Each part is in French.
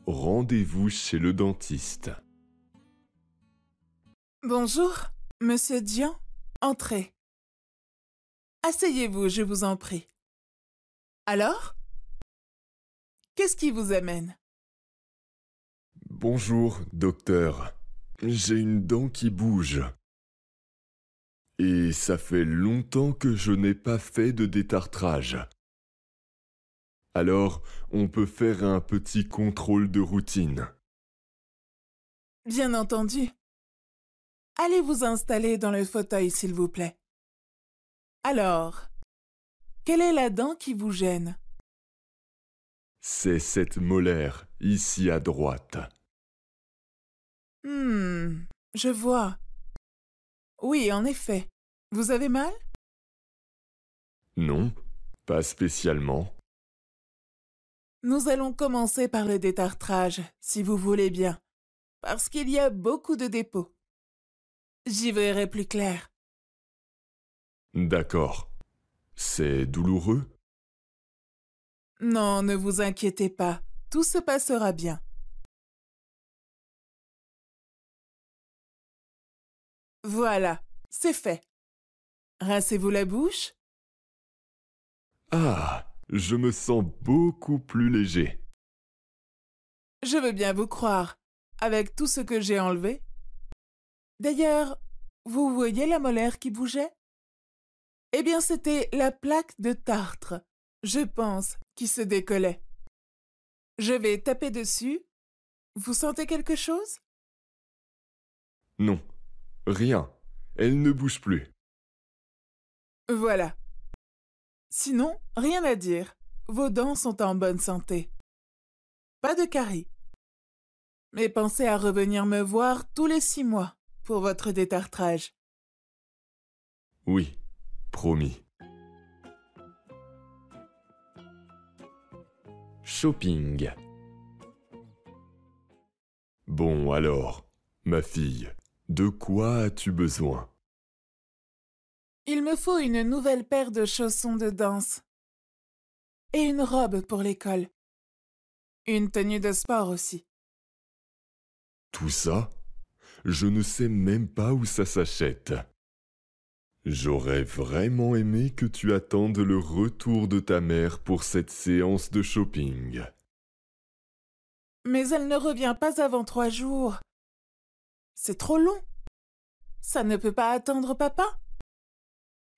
Rendez-vous chez le dentiste. Bonjour, monsieur Dian, entrez. Asseyez-vous, je vous en prie. Alors? Qu'est-ce qui vous amène? Bonjour, docteur. J'ai une dent qui bouge. Et ça fait longtemps que je n'ai pas fait de détartrage. Alors, on peut faire un petit contrôle de routine. Bien entendu. Allez vous installer dans le fauteuil, s'il vous plaît. Alors, quelle est la dent qui vous gêne? C'est cette molaire, ici à droite. Je vois. Oui, en effet. Vous avez mal? Non, pas spécialement. Nous allons commencer par le détartrage, si vous voulez bien, parce qu'il y a beaucoup de dépôts. J'y verrai plus clair. D'accord. C'est douloureux? Non, ne vous inquiétez pas, tout se passera bien. Voilà, c'est fait. Rincez-vous la bouche. Ah, je me sens beaucoup plus léger. Je veux bien vous croire, avec tout ce que j'ai enlevé. D'ailleurs, vous voyez la molaire qui bougeait? Eh bien, c'était la plaque de tartre, je pense, qui se décollait. Je vais taper dessus. Vous sentez quelque chose? Non, rien. Elle ne bouge plus. Voilà. Sinon, rien à dire. Vos dents sont en bonne santé. Pas de caries. Mais pensez à revenir me voir tous les 6 mois pour votre détartrage. Oui, promis. Shopping. Bon alors, ma fille, de quoi as-tu besoin? Il me faut une nouvelle paire de chaussons de danse. Et une robe pour l'école. Une tenue de sport aussi. Tout ça? Je ne sais même pas où ça s'achète. J'aurais vraiment aimé que tu attendes le retour de ta mère pour cette séance de shopping. Mais elle ne revient pas avant 3 jours. C'est trop long. Ça ne peut pas attendre papa.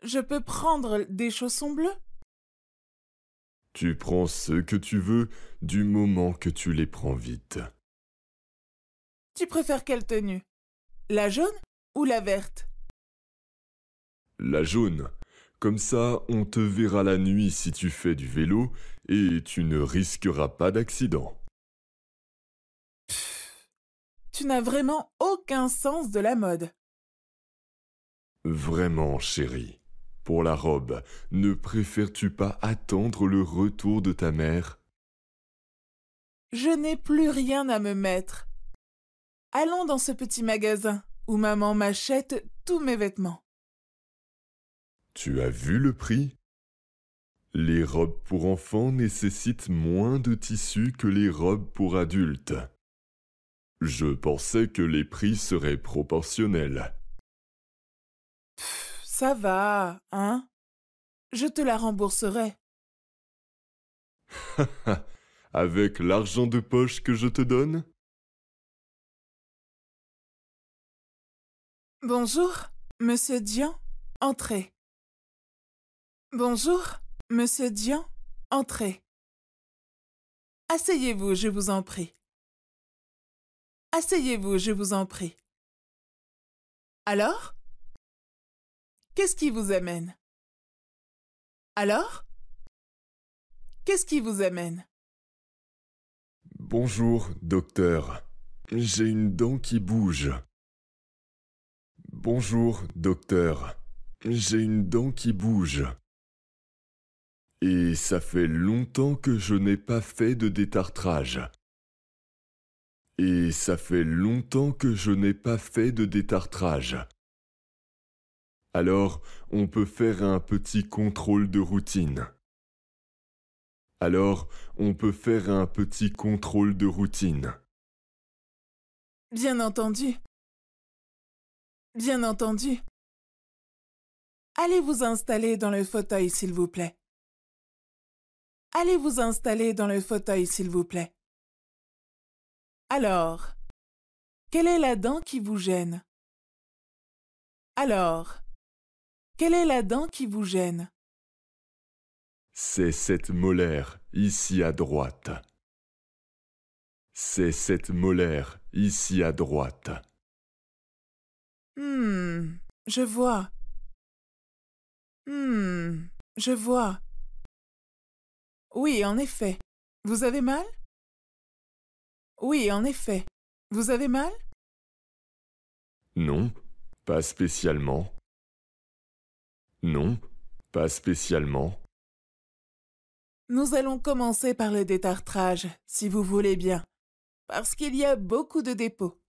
Je peux prendre des chaussons bleus? Tu prends ce que tu veux du moment que tu les prends vite. Tu préfères quelle tenue? La jaune ou la verte? La jaune. Comme ça, on te verra la nuit si tu fais du vélo et tu ne risqueras pas d'accident. Tu n'as vraiment aucun sens de la mode. Vraiment, chérie. Pour la robe, ne préfères-tu pas attendre le retour de ta mère? Je n'ai plus rien à me mettre. Allons dans ce petit magasin où maman m'achète tous mes vêtements. Tu as vu le prix? Les robes pour enfants nécessitent moins de tissu que les robes pour adultes. Je pensais que les prix seraient proportionnels. Ça va, hein? Je te la rembourserai. Avec l'argent de poche que je te donne? Bonjour, monsieur Dian, entrez. Bonjour, monsieur Dian, entrez. Asseyez-vous, je vous en prie. Asseyez-vous, je vous en prie. Alors? Qu'est-ce qui vous amène? Alors? Qu'est-ce qui vous amène? Bonjour, docteur. J'ai une dent qui bouge. Bonjour, docteur. J'ai une dent qui bouge. Et ça fait longtemps que je n'ai pas fait de détartrage. Et ça fait longtemps que je n'ai pas fait de détartrage. Alors, on peut faire un petit contrôle de routine. Alors, on peut faire un petit contrôle de routine. Bien entendu. Bien entendu. Allez vous installer dans le fauteuil, s'il vous plaît. Allez vous installer dans le fauteuil, s'il vous plaît. Alors, quelle est la dent qui vous gêne? Alors, quelle est la dent qui vous gêne? C'est cette molaire, ici à droite. C'est cette molaire, ici à droite. Je vois. Je vois. Oui, en effet. Vous avez mal? Oui, en effet. Vous avez mal? Non, pas spécialement. Non, pas spécialement. Nous allons commencer par le détartrage, si vous voulez bien, parce qu'il y a beaucoup de dépôts.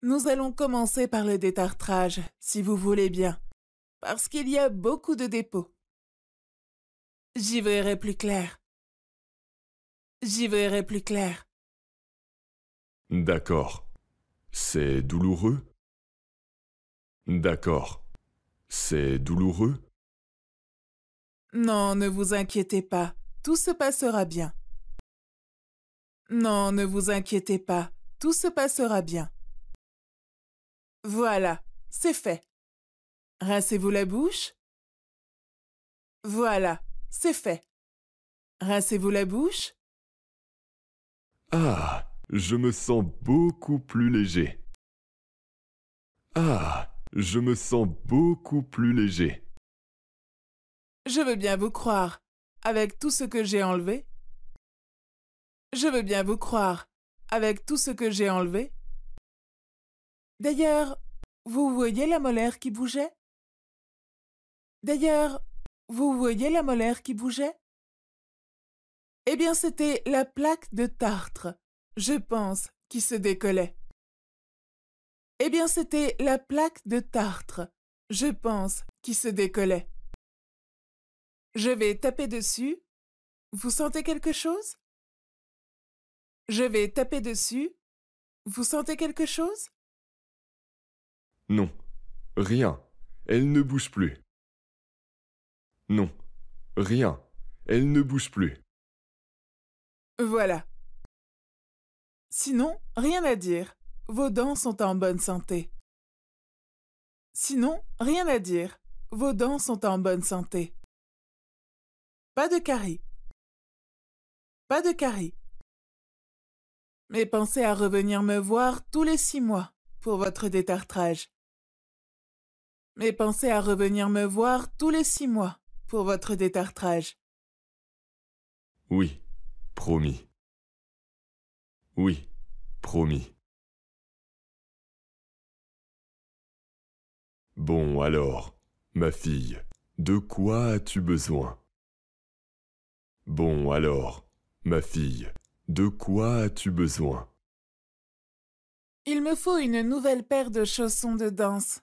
Nous allons commencer par le détartrage, si vous voulez bien, parce qu'il y a beaucoup de dépôts. J'y verrai plus clair. J'y verrai plus clair. D'accord. C'est douloureux? D'accord. C'est douloureux? Non, ne vous inquiétez pas, tout se passera bien. Non, ne vous inquiétez pas, tout se passera bien. Voilà, c'est fait. Rincez-vous la bouche. Voilà, c'est fait. Rincez-vous la bouche. Ah, je me sens beaucoup plus léger. Ah, je me sens beaucoup plus léger. Je veux bien vous croire, avec tout ce que j'ai enlevé. Je veux bien vous croire, avec tout ce que j'ai enlevé. D'ailleurs, vous voyez la molaire qui bougeait? D'ailleurs, vous voyez la molaire qui bougeait? Eh bien, c'était la plaque de tartre, je pense, qui se décollait. Eh bien, c'était la plaque de tartre, je pense, qui se décollait. Je vais taper dessus. Vous sentez quelque chose? Je vais taper dessus. Vous sentez quelque chose? Non, rien. Elle ne bouge plus. Non, rien. Elle ne bouge plus. Voilà. Sinon, rien à dire. Vos dents sont en bonne santé. Sinon, rien à dire. Vos dents sont en bonne santé. Pas de caries. Pas de caries. Mais pensez à revenir me voir tous les 6 mois pour votre détartrage. Mais pensez à revenir me voir tous les 6 mois pour votre détartrage. Oui, promis. Oui, promis. Bon alors, ma fille, de quoi as-tu besoin? Bon alors, ma fille, de quoi as-tu besoin? Il me faut une nouvelle paire de chaussons de danse.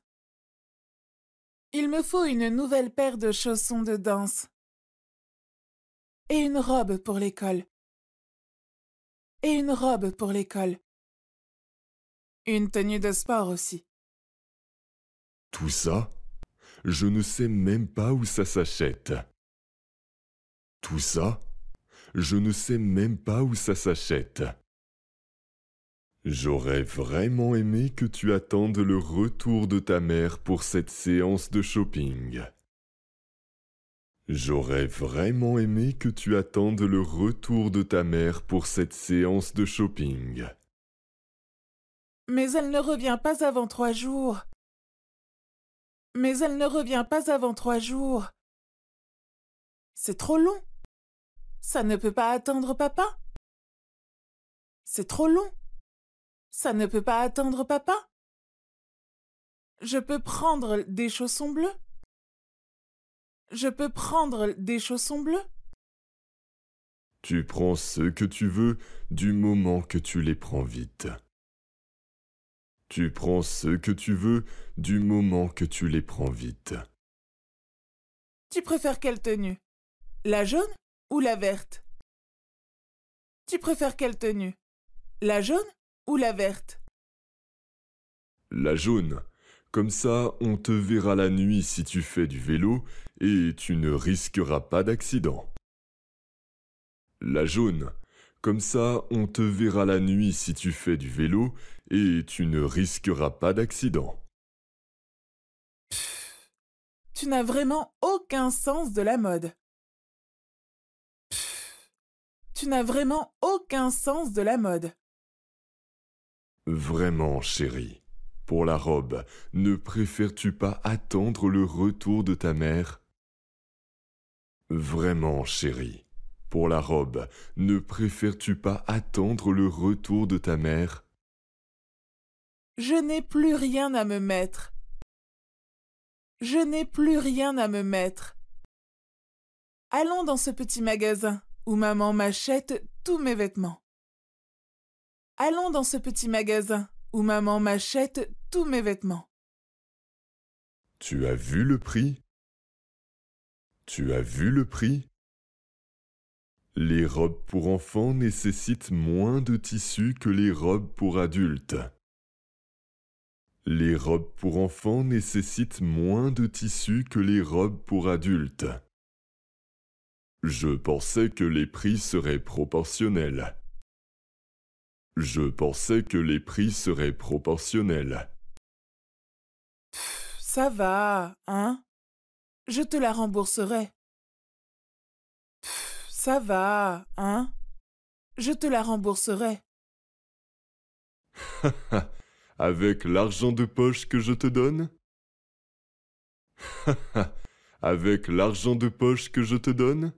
Il me faut une nouvelle paire de chaussons de danse. Et une robe pour l'école. Et une robe pour l'école. Une tenue de sport aussi. Tout ça? Je ne sais même pas où ça s'achète. Tout ça? Je ne sais même pas où ça s'achète. J'aurais vraiment aimé que tu attendes le retour de ta mère pour cette séance de shopping. J'aurais vraiment aimé que tu attendes le retour de ta mère pour cette séance de shopping. Mais elle ne revient pas avant 3 jours. Mais elle ne revient pas avant 3 jours. C'est trop long. Ça ne peut pas attendre papa. C'est trop long. Ça ne peut pas attendre papa. Je peux prendre des chaussons bleus. Je peux prendre des chaussons bleus. Tu prends ce que tu veux du moment que tu les prends vite. Tu prends ce que tu veux du moment que tu les prends vite. Tu préfères quelle tenue? La jaune ou la verte? Tu préfères quelle tenue? La jaune ou la verte? La jaune. Comme ça, on te verra la nuit si tu fais du vélo et tu ne risqueras pas d'accident. La jaune. Comme ça, on te verra la nuit si tu fais du vélo et tu ne risqueras pas d'accident. Tu n'as vraiment aucun sens de la mode. Tu n'as vraiment aucun sens de la mode. Vraiment, chérie. Pour la robe, ne préfères-tu pas attendre le retour de ta mère? Vraiment, chérie. Pour la robe, ne préfères-tu pas attendre le retour de ta mère? Je n'ai plus rien à me mettre. Je n'ai plus rien à me mettre. Allons dans ce petit magasin où maman m'achète tous mes vêtements. Allons dans ce petit magasin où maman m'achète tous mes vêtements. Tu as vu le prix? Tu as vu le prix? Les robes pour enfants nécessitent moins de tissu que les robes pour adultes. Les robes pour enfants nécessitent moins de tissu que les robes pour adultes. Je pensais que les prix seraient proportionnels. Je pensais que les prix seraient proportionnels. Ça va, hein? Je te la rembourserai. Ça va, hein? Je te la rembourserai. Avec l'argent de poche que je te donne? Avec l'argent de poche que je te donne?